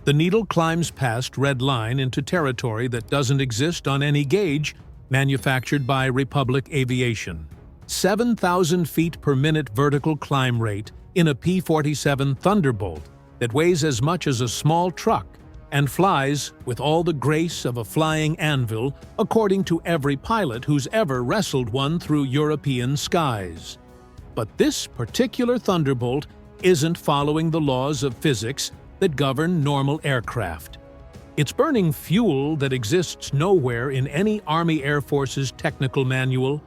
The needle climbs past red line into territory that doesn't exist on any gauge manufactured by Republic Aviation. 7,000 feet per minute vertical climb rate in a P-47 Thunderbolt that weighs as much as a small truck and flies with all the grace of a flying anvil, according to every pilot who's ever wrestled one through European skies. But this particular Thunderbolt isn't following the laws of physics that govern normal aircraft. It's burning fuel that exists nowhere in any Army Air Force's technical manual,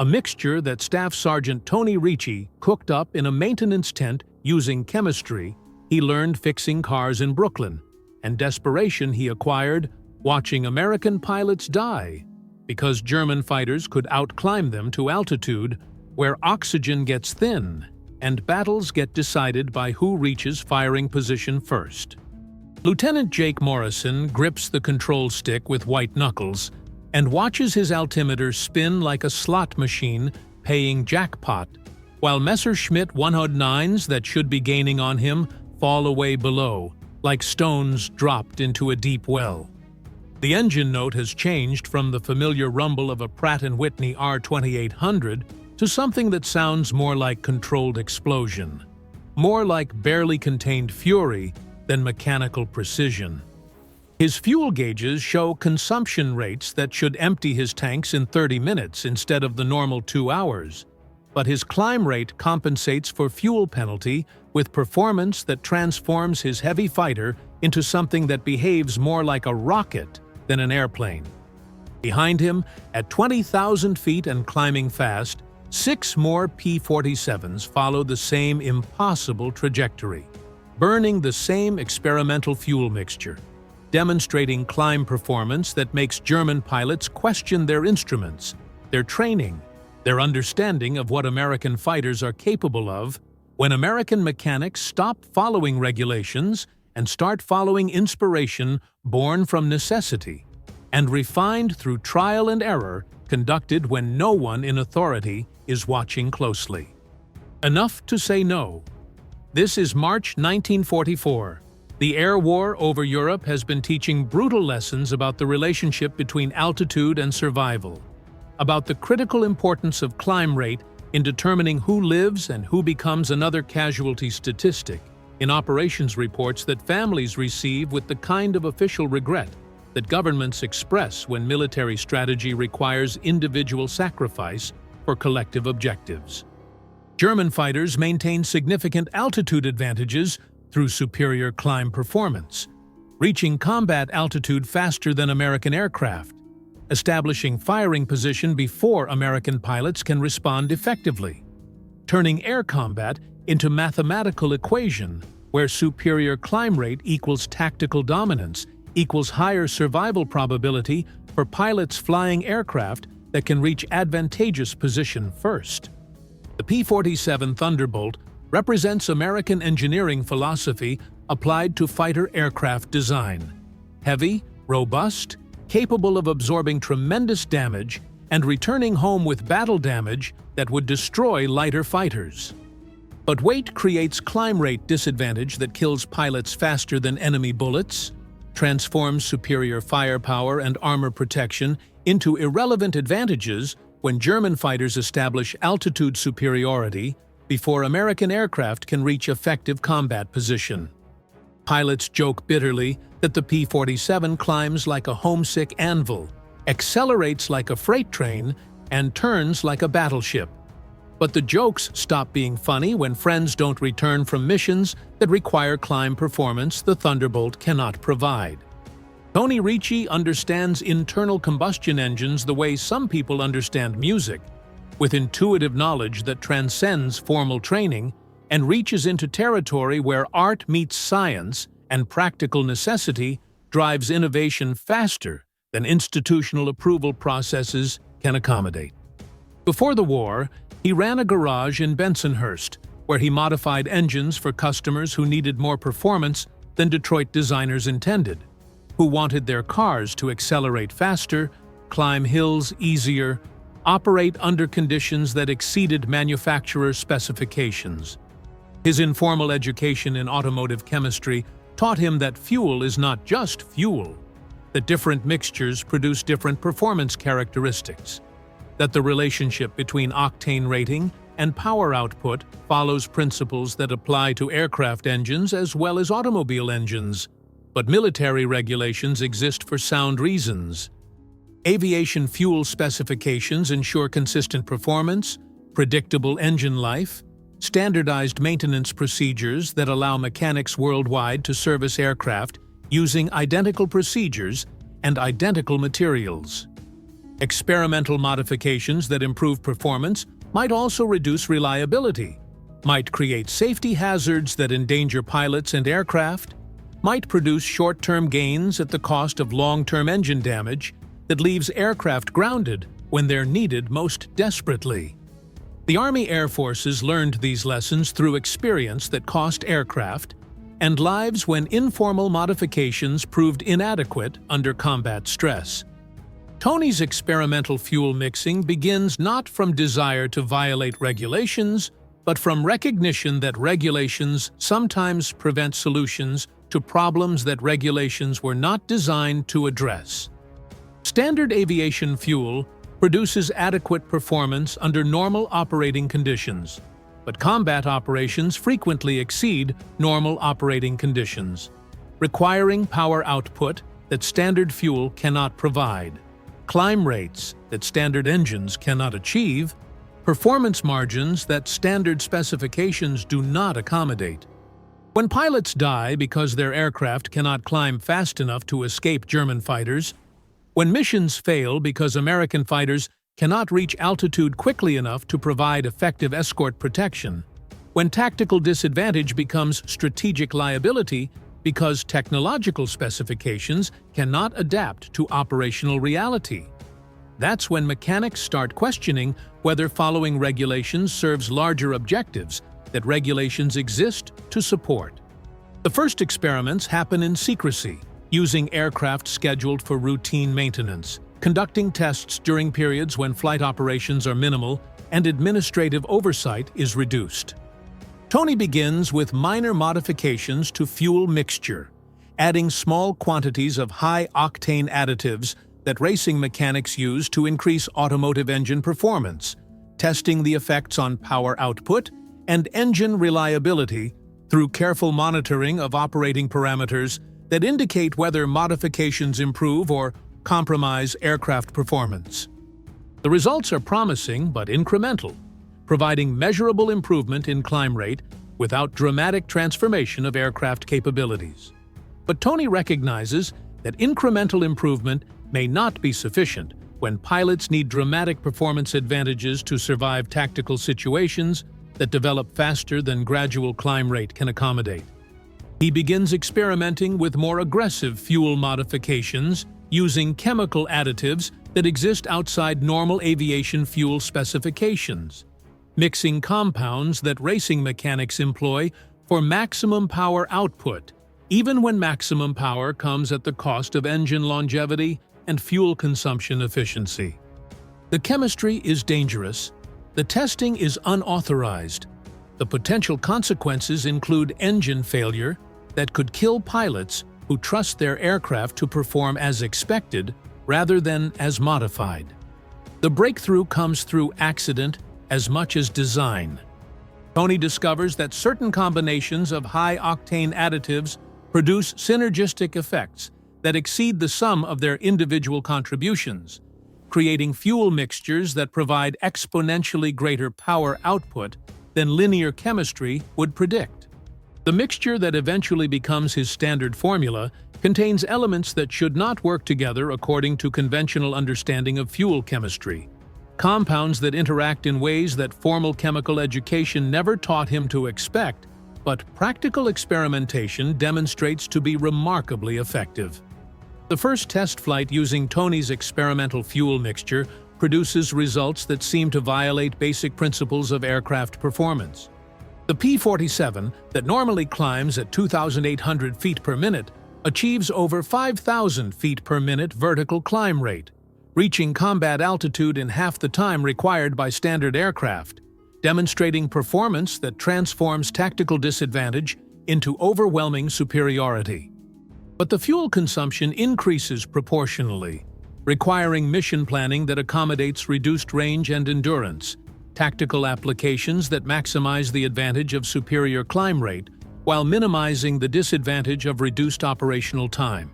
a mixture that Staff Sergeant Tony Ricci cooked up in a maintenance tent using chemistry he learned fixing cars in Brooklyn, and desperation he acquired watching American pilots die because German fighters could outclimb them to altitude where oxygen gets thin and battles get decided by who reaches firing position first. Lieutenant Jake Morrison grips the control stick with white knuckles and watches his altimeter spin like a slot machine paying jackpot, while Messerschmitt 109s that should be gaining on him fall away below, like stones dropped into a deep well. The engine note has changed from the familiar rumble of a Pratt & Whitney R2800 to something that sounds more like controlled explosion, more like barely contained fury than mechanical precision. His fuel gauges show consumption rates that should empty his tanks in 30 minutes instead of the normal 2 hours, but his climb rate compensates for fuel penalty with performance that transforms his heavy fighter into something that behaves more like a rocket than an airplane. Behind him, at 20,000 feet and climbing fast, 6 more P-47s follow the same impossible trajectory, burning the same experimental fuel mixture, demonstrating climb performance that makes German pilots question their instruments, their training, their understanding of what American fighters are capable of when American mechanics stop following regulations and start following inspiration born from necessity and refined through trial and error conducted when no one in authority is watching closely. Enough to say no. This is March 1944. The air war over Europe has been teaching brutal lessons about the relationship between altitude and survival, about the critical importance of climb rate in determining who lives and who becomes another casualty statistic in operations reports that families receive with the kind of official regret that governments express when military strategy requires individual sacrifice for collective objectives. German fighters maintain significant altitude advantages through superior climb performance, reaching combat altitude faster than American aircraft, establishing firing position before American pilots can respond effectively, turning air combat into mathematical equation where superior climb rate equals tactical dominance equals higher survival probability for pilots flying aircraft that can reach advantageous position first. The P-47 Thunderbolt represents American engineering philosophy applied to fighter aircraft design. Heavy, robust, capable of absorbing tremendous damage and returning home with battle damage that would destroy lighter fighters. But weight creates climb rate disadvantage that kills pilots faster than enemy bullets, transforms superior firepower and armor protection into irrelevant advantages when German fighters establish altitude superiority before American aircraft can reach effective combat position. Pilots joke bitterly that the P-47 climbs like a homesick anvil, accelerates like a freight train, and turns like a battleship. But the jokes stop being funny when friends don't return from missions that require climb performance the Thunderbolt cannot provide. Tony Ricci understands internal combustion engines the way some people understand music, with intuitive knowledge that transcends formal training and reaches into territory where art meets science and practical necessity drives innovation faster than institutional approval processes can accommodate. Before the war, he ran a garage in Bensonhurst, where he modified engines for customers who needed more performance than Detroit designers intended, who wanted their cars to accelerate faster, climb hills easier, operate under conditions that exceeded manufacturer specifications. His informal education in automotive chemistry taught him that fuel is not just fuel, that different mixtures produce different performance characteristics, that the relationship between octane rating and power output follows principles that apply to aircraft engines as well as automobile engines. But military regulations exist for sound reasons. Aviation fuel specifications ensure consistent performance, predictable engine life, standardized maintenance procedures that allow mechanics worldwide to service aircraft using identical procedures and identical materials. Experimental modifications that improve performance might also reduce reliability, might create safety hazards that endanger pilots and aircraft, might produce short-term gains at the cost of long-term engine damage that leaves aircraft grounded when they're needed most desperately. The Army Air Forces learned these lessons through experience that cost aircraft and lives when informal modifications proved inadequate under combat stress. Tony's experimental fuel mixing begins not from desire to violate regulations, but from recognition that regulations sometimes prevent solutions to problems that regulations were not designed to address. Standard aviation fuel produces adequate performance under normal operating conditions, but combat operations frequently exceed normal operating conditions, requiring power output that standard fuel cannot provide, climb rates that standard engines cannot achieve, performance margins that standard specifications do not accommodate. When pilots die because their aircraft cannot climb fast enough to escape German fighters, when missions fail because American fighters cannot reach altitude quickly enough to provide effective escort protection, when tactical disadvantage becomes strategic liability because technological specifications cannot adapt to operational reality. That's when mechanics start questioning whether following regulations serves larger objectives that regulations exist to support. The first experiments happen in secrecy, using aircraft scheduled for routine maintenance, conducting tests during periods when flight operations are minimal and administrative oversight is reduced. Tony begins with minor modifications to fuel mixture, adding small quantities of high-octane additives that racing mechanics use to increase automotive engine performance, testing the effects on power output and engine reliability through careful monitoring of operating parameters that indicate whether modifications improve or compromise aircraft performance. The results are promising but incremental, providing measurable improvement in climb rate without dramatic transformation of aircraft capabilities. But Tony recognizes that incremental improvement may not be sufficient when pilots need dramatic performance advantages to survive tactical situations that develop faster than gradual climb rate can accommodate. He begins experimenting with more aggressive fuel modifications using chemical additives that exist outside normal aviation fuel specifications, mixing compounds that racing mechanics employ for maximum power output, even when maximum power comes at the cost of engine longevity and fuel consumption efficiency. The chemistry is dangerous. The testing is unauthorized. The potential consequences include engine failure that could kill pilots who trust their aircraft to perform as expected rather than as modified. The breakthrough comes through accident as much as design. Tony discovers that certain combinations of high-octane additives produce synergistic effects that exceed the sum of their individual contributions, creating fuel mixtures that provide exponentially greater power output than linear chemistry would predict. The mixture that eventually becomes his standard formula contains elements that should not work together according to conventional understanding of fuel chemistry, compounds that interact in ways that formal chemical education never taught him to expect, but practical experimentation demonstrates to be remarkably effective. The first test flight using Tony's experimental fuel mixture produces results that seem to violate basic principles of aircraft performance. The P-47, that normally climbs at 2,800 feet per minute, achieves over 5,000 feet per minute vertical climb rate, reaching combat altitude in half the time required by standard aircraft, demonstrating performance that transforms tactical disadvantage into overwhelming superiority. But the fuel consumption increases proportionally, requiring mission planning that accommodates reduced range and endurance, tactical applications that maximize the advantage of superior climb rate while minimizing the disadvantage of reduced operational time.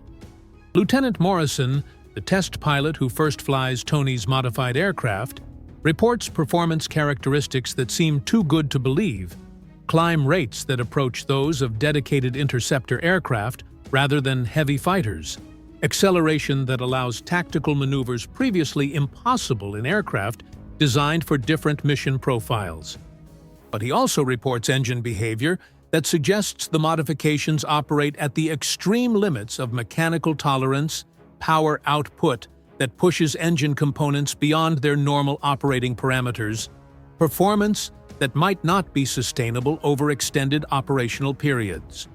Lieutenant Morrison, the test pilot who first flies Tony's modified aircraft, reports performance characteristics that seem too good to believe, climb rates that approach those of dedicated interceptor aircraft rather than heavy fighters, acceleration that allows tactical maneuvers previously impossible in aircraft designed for different mission profiles. But he also reports engine behavior that suggests the modifications operate at the extreme limits of mechanical tolerance, power output that pushes engine components beyond their normal operating parameters, performance that might not be sustainable over extended operational periods.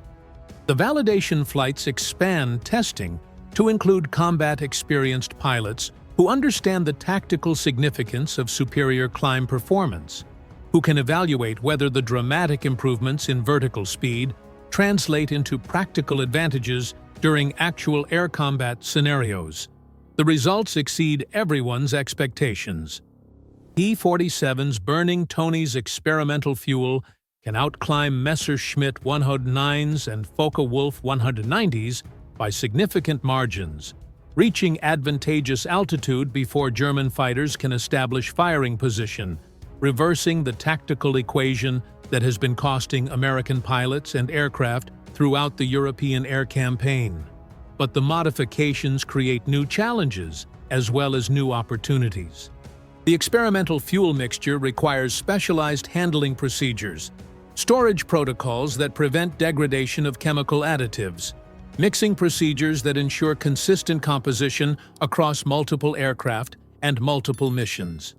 The validation flights expand testing to include combat-experienced pilots who understand the tactical significance of superior climb performance, who can evaluate whether the dramatic improvements in vertical speed translate into practical advantages during actual air combat scenarios. The results exceed everyone's expectations. P-47s burning Tony's experimental fuel can outclimb Messerschmitt 109s and Focke-Wulf 190s by significant margins, reaching advantageous altitude before German fighters can establish firing position, reversing the tactical equation that has been costing American pilots and aircraft throughout the European air campaign. But the modifications create new challenges as well as new opportunities. The experimental fuel mixture requires specialized handling procedures, storage protocols that prevent degradation of chemical additives, mixing procedures that ensure consistent composition across multiple aircraft and multiple missions.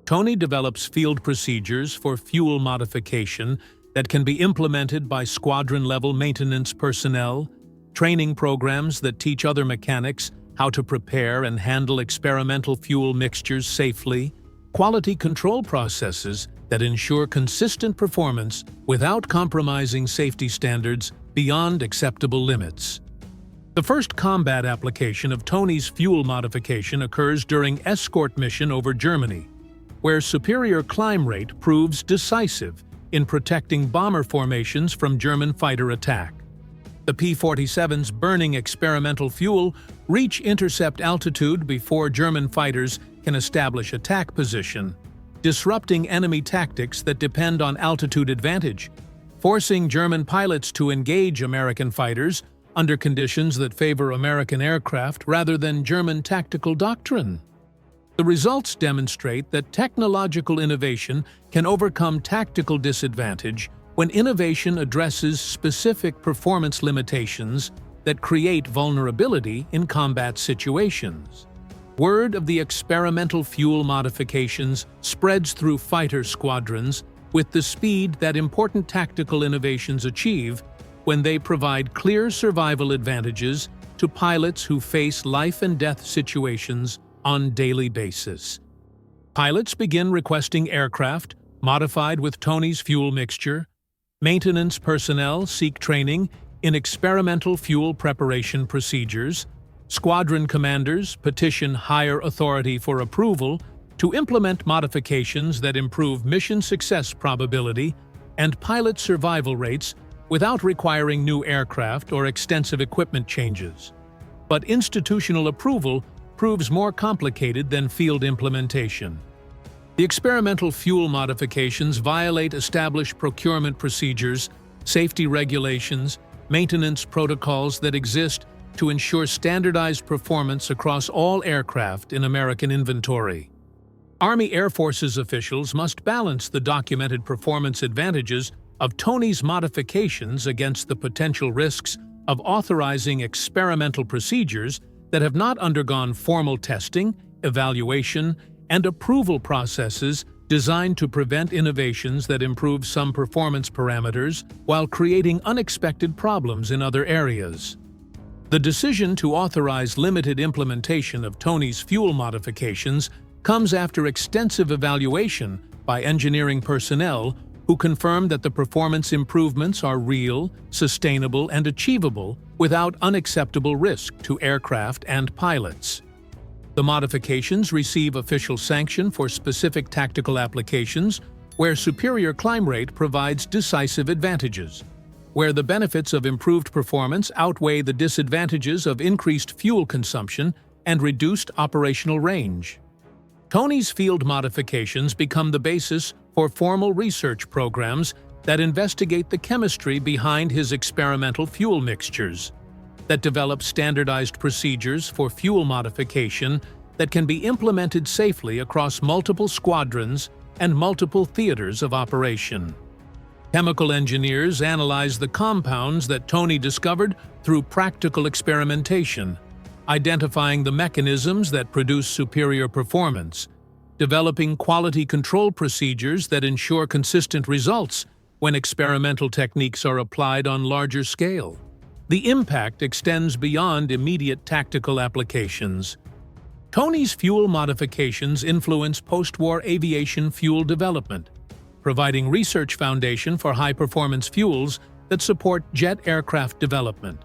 Tony develops field procedures for fuel modification that can be implemented by squadron-level maintenance personnel, training programs that teach other mechanics how to prepare and handle experimental fuel mixtures safely, quality control processes that ensure consistent performance without compromising safety standards beyond acceptable limits. The first combat application of Tony's fuel modification occurs during escort mission over Germany, where superior climb rate proves decisive in protecting bomber formations from German fighter attack. The P-47's burning experimental fuel reach intercept altitude before German fighters can establish attack position, disrupting enemy tactics that depend on altitude advantage, forcing German pilots to engage American fighters under conditions that favor American aircraft rather than German tactical doctrine. The results demonstrate that technological innovation can overcome tactical disadvantage when innovation addresses specific performance limitations that create vulnerability in combat situations. Word of the experimental fuel modifications spreads through fighter squadrons with the speed that important tactical innovations achieve when they provide clear survival advantages to pilots who face life-and-death situations on a daily basis. Pilots begin requesting aircraft modified with Tony's fuel mixture. Maintenance personnel seek training in experimental fuel preparation procedures. Squadron commanders petition higher authority for approval to implement modifications that improve mission success probability and pilot survival rates without requiring new aircraft or extensive equipment changes. But institutional approval proves more complicated than field implementation. The experimental fuel modifications violate established procurement procedures, safety regulations, maintenance protocols that exist to ensure standardized performance across all aircraft in American inventory. Army Air Forces officials must balance the documented performance advantages of Tony's modifications against the potential risks of authorizing experimental procedures that have not undergone formal testing, evaluation, and approval processes designed to prevent innovations that improve some performance parameters while creating unexpected problems in other areas. The decision to authorize limited implementation of Tony's fuel modifications comes after extensive evaluation by engineering personnel who confirmed that the performance improvements are real, sustainable, and achievable without unacceptable risk to aircraft and pilots. The modifications receive official sanction for specific tactical applications where superior climb rate provides decisive advantages, where the benefits of improved performance outweigh the disadvantages of increased fuel consumption and reduced operational range. Tony's field modifications become the basis for formal research programs that investigate the chemistry behind his experimental fuel mixtures, that develop standardized procedures for fuel modification that can be implemented safely across multiple squadrons and multiple theaters of operation. Chemical engineers analyze the compounds that Tony discovered through practical experimentation, identifying the mechanisms that produce superior performance, developing quality control procedures that ensure consistent results when experimental techniques are applied on larger scale. The impact extends beyond immediate tactical applications. Tony's fuel modifications influence post-war aviation fuel development, providing research foundation for high-performance fuels that support jet aircraft development,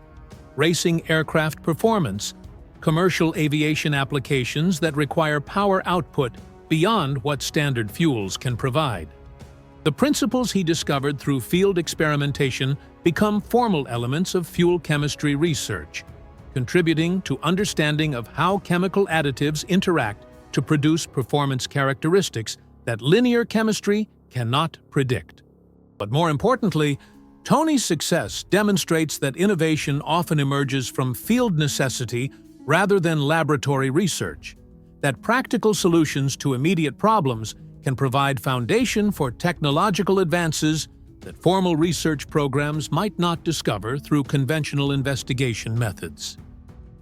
racing aircraft performance, commercial aviation applications that require power output beyond what standard fuels can provide. The principles he discovered through field experimentation become formal elements of fuel chemistry research, contributing to understanding of how chemical additives interact to produce performance characteristics that linear chemistry cannot predict. But more importantly, Tony's success demonstrates that innovation often emerges from field necessity rather than laboratory research, that practical solutions to immediate problems can provide foundation for technological advances that formal research programs might not discover through conventional investigation methods.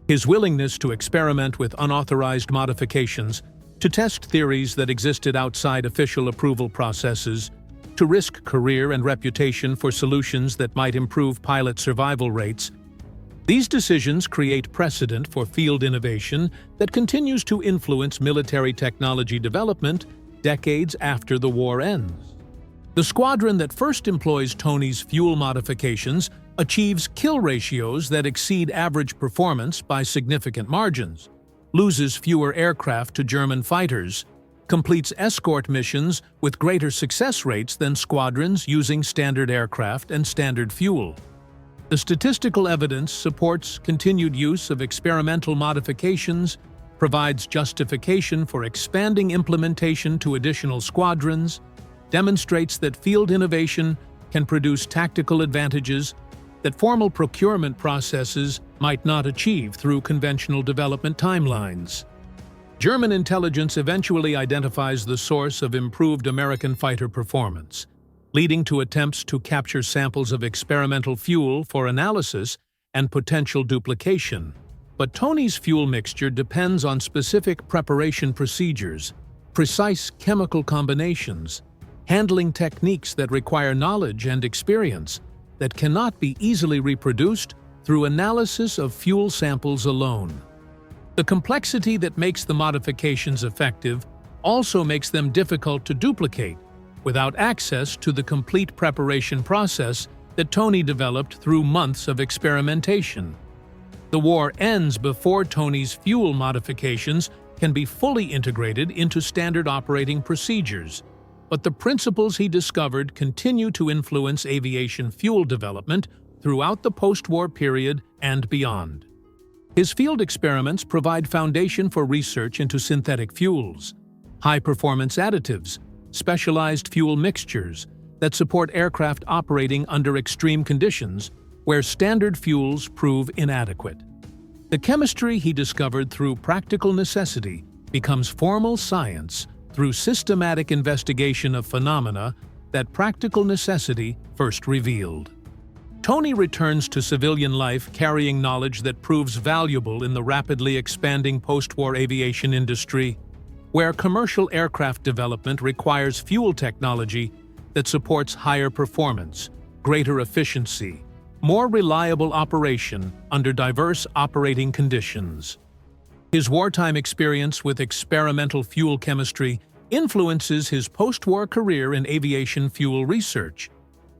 His willingness to experiment with unauthorized modifications, to test theories that existed outside official approval processes, to risk career and reputation for solutions that might improve pilot survival rates, these decisions create precedent for field innovation that continues to influence military technology development decades after the war ends. The squadron that first employs Tony's fuel modifications achieves kill ratios that exceed average performance by significant margins, loses fewer aircraft to German fighters, completes escort missions with greater success rates than squadrons using standard aircraft and standard fuel. The statistical evidence supports continued use of experimental modifications, provides justification for expanding implementation to additional squadrons, demonstrates that field innovation can produce tactical advantages that formal procurement processes might not achieve through conventional development timelines. German intelligence eventually identifies the source of improved American fighter performance, leading to attempts to capture samples of experimental fuel for analysis and potential duplication. But Tony's fuel mixture depends on specific preparation procedures, precise chemical combinations, handling techniques that require knowledge and experience that cannot be easily reproduced through analysis of fuel samples alone. The complexity that makes the modifications effective also makes them difficult to duplicate without access to the complete preparation process that Tony developed through months of experimentation. The war ends before Tony's fuel modifications can be fully integrated into standard operating procedures, but the principles he discovered continue to influence aviation fuel development throughout the post-war period and beyond. His field experiments provide foundation for research into synthetic fuels, high-performance additives, specialized fuel mixtures that support aircraft operating under extreme conditions where standard fuels prove inadequate. The chemistry he discovered through practical necessity becomes formal science through systematic investigation of phenomena that practical necessity first revealed. Tony returns to civilian life carrying knowledge that proves valuable in the rapidly expanding post-war aviation industry, where commercial aircraft development requires fuel technology that supports higher performance, greater efficiency, more reliable operation under diverse operating conditions. His wartime experience with experimental fuel chemistry influences his post-war career in aviation fuel research,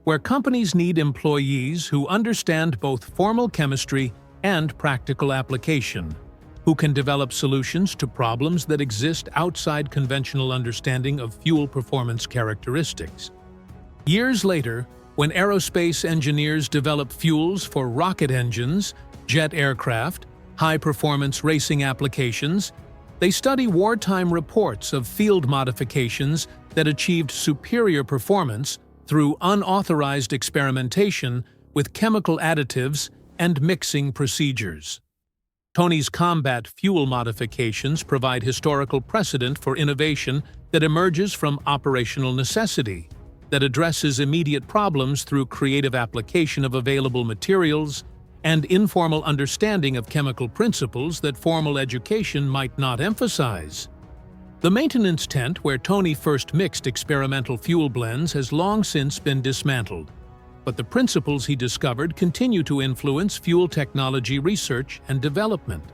where companies need employees who understand both formal chemistry and practical application, who can develop solutions to problems that exist outside conventional understanding of fuel performance characteristics. Years later, when aerospace engineers develop fuels for rocket engines, jet aircraft, high-performance racing applications, they study wartime reports of field modifications that achieved superior performance through unauthorized experimentation with chemical additives and mixing procedures. Tony's combat fuel modifications provide historical precedent for innovation that emerges from operational necessity, that addresses immediate problems through creative application of available materials and informal understanding of chemical principles that formal education might not emphasize. The maintenance tent where Tony first mixed experimental fuel blends has long since been dismantled, but the principles he discovered continue to influence fuel technology research and development.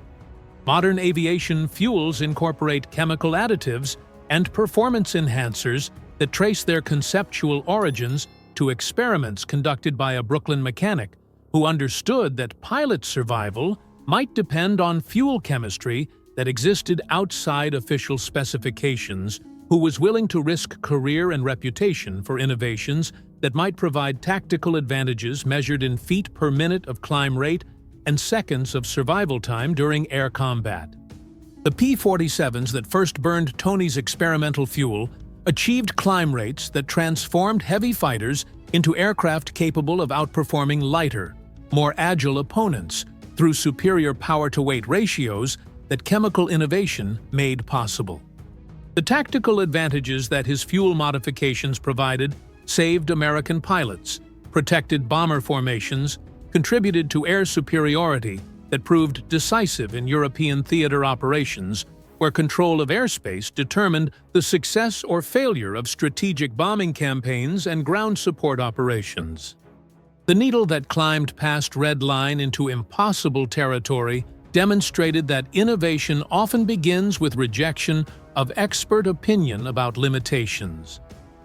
Modern aviation fuels incorporate chemical additives and performance enhancers that trace their conceptual origins to experiments conducted by a Brooklyn mechanic who understood that pilot survival might depend on fuel chemistry that existed outside official specifications, who was willing to risk career and reputation for innovations that might provide tactical advantages measured in feet per minute of climb rate and seconds of survival time during air combat. The P-47s that first burned Tony's experimental fuel achieved climb rates that transformed heavy fighters into aircraft capable of outperforming lighter, more agile opponents through superior power-to-weight ratios that chemical innovation made possible. The tactical advantages that his fuel modifications provided saved American pilots, protected bomber formations, contributed to air superiority that proved decisive in European theater operations, where control of airspace determined the success or failure of strategic bombing campaigns and ground support operations. The needle that climbed past red line into impossible territory demonstrated that innovation often begins with rejection of expert opinion about limitations,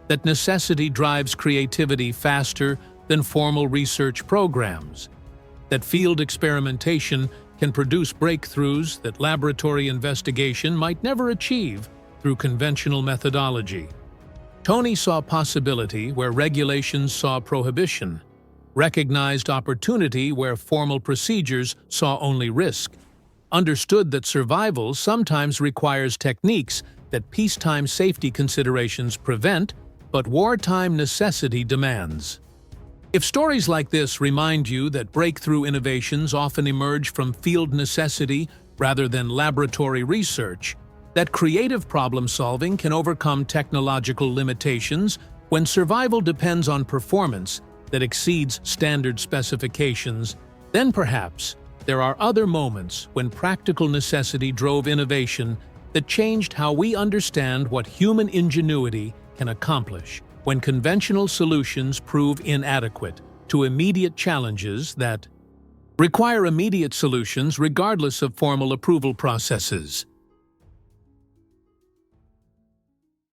that necessity drives creativity faster than formal research programs, that field experimentation can produce breakthroughs that laboratory investigation might never achieve through conventional methodology. Tony saw possibility where regulations saw prohibition, recognized opportunity where formal procedures saw only risk, understood that survival sometimes requires techniques that peacetime safety considerations prevent, but wartime necessity demands. If stories like this remind you that breakthrough innovations often emerge from field necessity rather than laboratory research, that creative problem-solving can overcome technological limitations when survival depends on performance that exceeds standard specifications, then perhaps there are other moments when practical necessity drove innovation that changed how we understand what human ingenuity can accomplish when conventional solutions prove inadequate to immediate challenges that require immediate solutions regardless of formal approval processes.